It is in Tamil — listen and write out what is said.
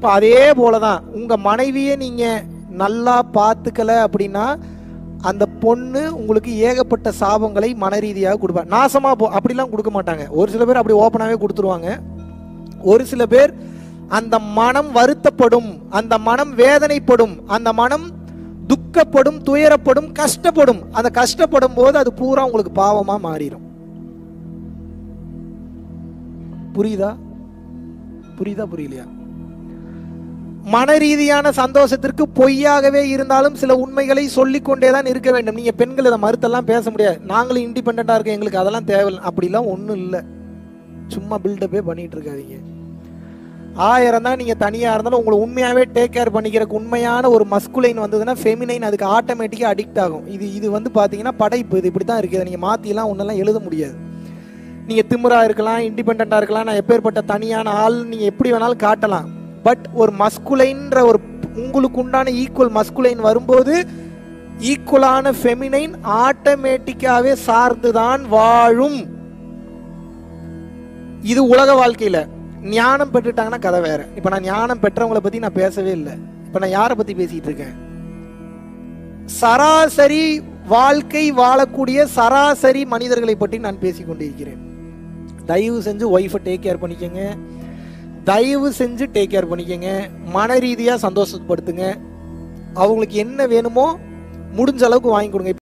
இப்போ அதே போலதான் உங்க மனைவியை நீங்க நல்லா பார்த்துக்கல அப்படின்னா அந்த பொண்ணு உங்களுக்கு ஏகப்பட்ட சாபங்களை மன ரீதியாக கொடுப்பாங்க. நாசமா போ அப்படிலாம் கொடுக்க மாட்டாங்க. ஒரு சில பேர் அப்படி ஓப்பனாகவே கொடுத்துருவாங்க. ஒரு சில பேர் அந்த மனம் வருத்தப்படும், அந்த மனம் வேதனைப்படும், அந்த மனம் துக்கப்படும், துயரப்படும், கஷ்டப்படும். அந்த கஷ்டப்படும் போது அது பூரா உங்களுக்கு பாவமா மாறிடும். புரியுதா? புரியுதா புரியலையா? மன ரீதியான சந்தோஷத்திற்கு பொய்யாகவே இருந்தாலும் சில உண்மைகளை சொல்லிக்கொண்டே தான் இருக்க வேண்டும். நீங்க பெண்கள் இதை மறுத்தெல்லாம் பேச முடியாது. நாங்களும் இண்டிபெண்டா இருக்கோம், எங்களுக்கு அதெல்லாம் தேவையில்லை அப்படிலாம் ஒன்றும் இல்லை. சும்மா பில்டப்பே பண்ணிட்டு இருக்காதீங்க. 1000 தான் நீங்க தனியா இருந்தாலும் உங்களை உண்மையாவே டேக் கேர் பண்ணிக்கிறதுக்கு உண்மையான ஒரு மஸ்குலைன் வந்ததுன்னா ஃபெமினைன் அதுக்கு ஆட்டோமேட்டிக்கா அடிக்ட் ஆகும். இது வந்து பாத்தீங்கன்னா படைப்பு. இது இப்படி தான் இருக்குது. நீங்க மாத்திலாம் ஒன்னெல்லாம் எழுத முடியாது. நீங்க திமிரா இருக்கலாம், இண்டிபெண்டா இருக்கலாம், நான் எப்பேற்பட்ட தனியான ஆள் நீங்க எப்படி வேணாலும் காட்டலாம். பட் ஒரு மஸ்குலைன்ற ஒரு உங்களுக்கு உண்டான ஈக்குவல் மஸ்குலைன் வரும்போது ஈக்குவலான ஃபெமினைன் ஆட்டோமேட்டிக்காவே சார்ந்துதான் வாழும். இது உலக வாழ்க்கையில. ஞானம் பெற்றுட்டாங்கன்னா கதை வேற. இப்ப நான் ஞானம் பெற்றவங்களை பத்தி நான் பேசவே இல்லை. இப்ப நான் யாரை பத்தி பேசிட்டு இருக்கேன்? சராசரி வாழ்க்கை வாழக்கூடிய சராசரி மனிதர்களை பற்றி நான் பேசிக் கொண்டிருக்கிறேன். தயவு செஞ்சு ஒய்ஃபை டேக் கேர் பண்ணிக்கங்க. தயவு செஞ்சு டேக் கேர் பண்ணிக்கங்க. மன ரீதியா சந்தோஷப்படுத்துங்க. அவங்களுக்கு என்ன வேணுமோ முடிஞ்ச அளவுக்கு வாங்கி கொடுங்க.